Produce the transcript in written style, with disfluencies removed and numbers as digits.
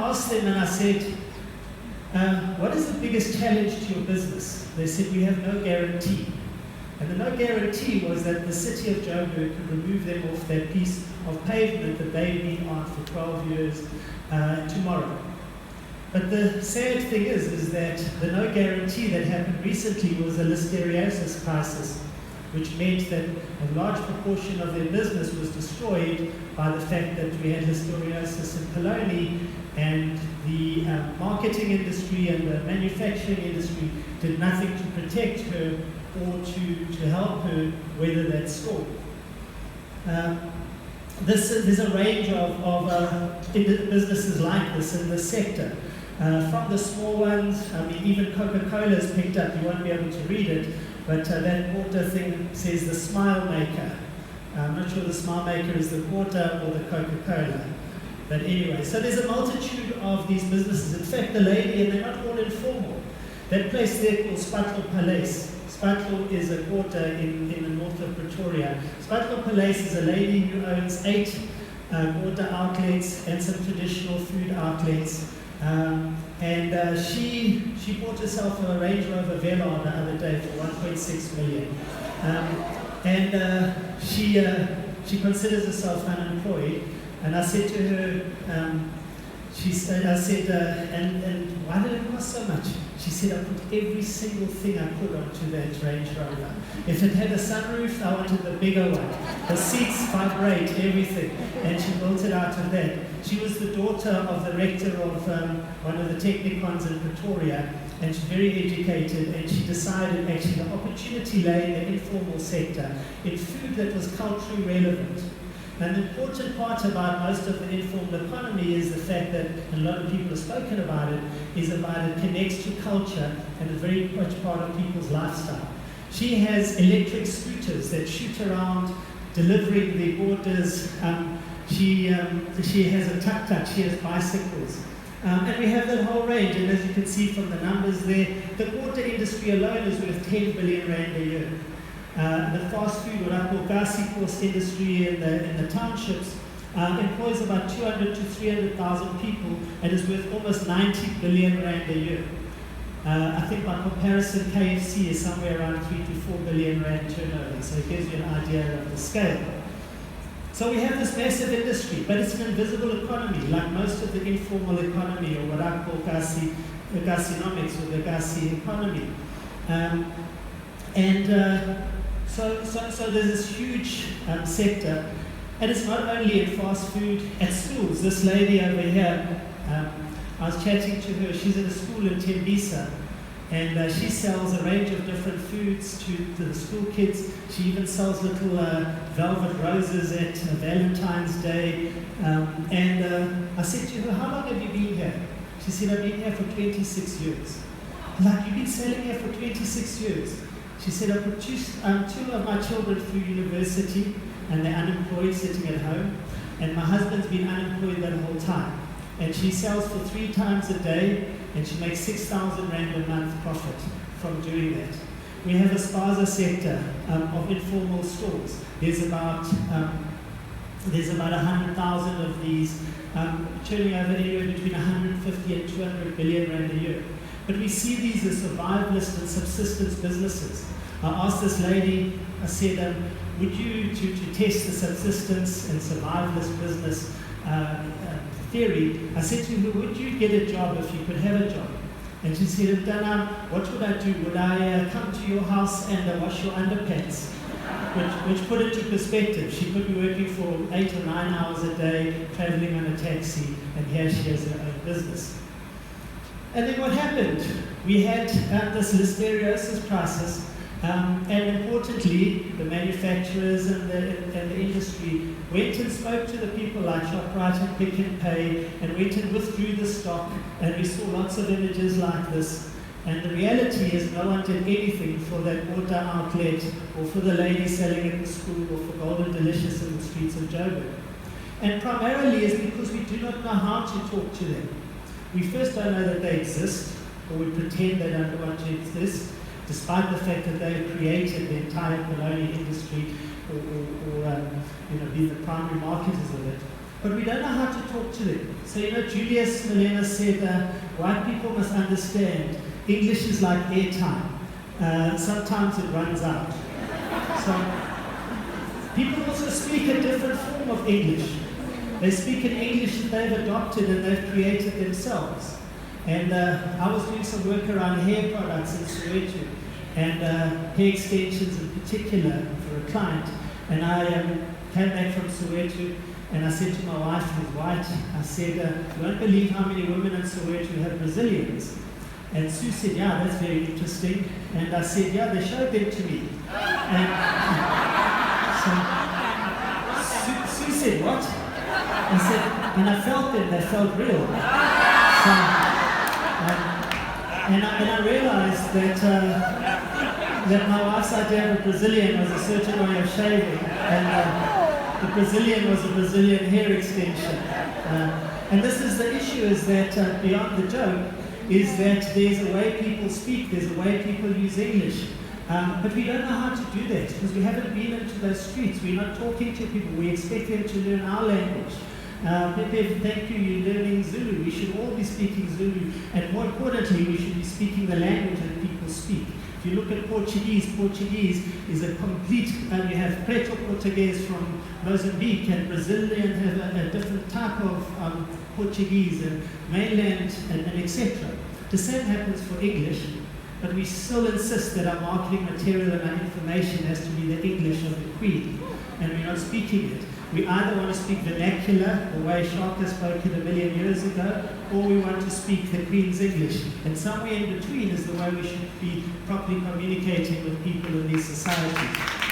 asked them and I said, what is the biggest challenge to your business? They said, we have no guarantee. And the no guarantee was that the city of Joburg could remove them off that piece of pavement that they've been on for 12 years tomorrow. But the sad thing is that the no guarantee that happened recently was a listeriosis crisis, which meant that a large proportion of their business was destroyed by the fact that we had listeriosis in Poloni, and the marketing industry and the manufacturing industry did nothing to protect her or to help her weather that storm. There's a range of businesses like this in the sector. From the small ones, I mean, even Coca-Cola's picked up, you won't be able to read it, but that water thing says the Smile Maker. I'm not sure the Smile Maker is the water or the Coca-Cola. But anyway, so there's a multitude of these businesses. In fact, the lady, and they're not all informal, that place there called Spatlo Palace. Spatlo is a quarter in the north of Pretoria. Spatlo Palace is a lady who owns 8 water outlets and some traditional food outlets. She bought herself a Range Rover Velar the other day for 1.6 million. She considers herself unemployed. And I said to her, and why did it cost so much? She said, I put every single thing I could onto that Range Rover. If it had a sunroof, I wanted the bigger one. The seats vibrate, everything. And she built it out of that. She was the daughter of the rector of one of the technicons in Pretoria, and she's very educated, and she decided actually the opportunity lay in the informal sector, in food that was culturally relevant. And the important part about most of the informal economy is the fact that, and a lot of people have spoken about it, is about it connects to culture and is very much part of people's lifestyle. She has electric scooters that shoot around, delivering the orders. She has a tuk-tuk, she has bicycles. And we have that whole range, and as you can see from the numbers there, the water industry alone is worth 10 billion rand a year. The fast food, what I call gasi course industry in the townships, employs about 200 to 300,000 people and is worth almost 90 billion rand a year. I think by comparison, KFC is somewhere around 3 to 4 billion rand turnover, so it gives you an idea of the scale. So we have this massive industry, but it's an invisible economy, like most of the informal economy, or what I call gasinomics, or the gasi economy. So there's this huge sector, and it's not only in fast food, at schools. This lady over here, I was chatting to her, she's in a school in Tembisa, and she sells a range of different foods to the school kids. She even sells little velvet roses at Valentine's Day. I said to her, how long have you been here? She said, I've been here for 26 years. Like, you've been selling here for 26 years? She said, I put two of my children through university, and they're unemployed, sitting at home. And my husband's been unemployed that whole time. And she sells for 3 times a day, and she makes 6,000 rand a month profit from doing that. We have a spaza sector of informal stores. There's about 100,000 of these, turning over anywhere between 150 and 200 billion rand a year. But we see these as survivalist and subsistence businesses. I asked this lady, I said, would you, to test the subsistence and survivalist business theory, I said to her, would you get a job if you could have a job? And she said, Dana, what would I do? Would I come to your house and wash your underpants? Which put it to perspective. She could be working for 8 or 9 hours a day, traveling on a taxi, and here she has her own business. And then what happened? We had this listeriosis crisis, and importantly, the manufacturers and the industry went and spoke to the people like ShopRite and Pick n Pay, and went and withdrew the stock, and we saw lots of images like this. And the reality is no one did anything for that water outlet, or for the lady selling at the school, or for Golden Delicious in the streets of Joburg. And primarily is because we do not know how to talk to them. We first don't know that they exist, or we pretend they don't want to exist, despite the fact that they've created the entire bologna industry, or been the primary marketers of it. but we don't know how to talk to them. So, Julius Malema said, white people must understand English is like airtime. Sometimes it runs out. So, people also speak a different form of English. They speak an English that they've adopted and they've created themselves. And I was doing some work around hair products in Soweto, and hair extensions in particular for a client. And I came back from Soweto, and I said to my wife, who's white, I said, you won't believe how many women in Soweto have Brazilians. And Sue said, yeah, that's very interesting. And I said, yeah, they showed them to me. And so Sue said, what? I said, and I felt them, they felt real. And I realized that my wife's idea of a Brazilian was a certain way of shaving, and the Brazilian was a Brazilian hair extension. And this is the issue, is that beyond the joke, is that there's a way people speak, there's a way people use English. But we don't know how to do that because we haven't been into those streets. We're not talking to people. We expect them to learn our language. Pepe, thank you, you're learning Zulu. We should all be speaking Zulu. And more importantly, we should be speaking the language that people speak. If you look at Portuguese, Portuguese is a complete, you have Preto Portuguese from Mozambique, and Brazilian have a different type of Portuguese, and mainland, and etc. The same happens for English. But we still insist that our marketing material and our information has to be the English of the Queen, and we're not speaking it. We either want to speak vernacular, the way Shaka spoke it 1 million years ago, or we want to speak the Queen's English. And somewhere in between is the way we should be properly communicating with people in these societies.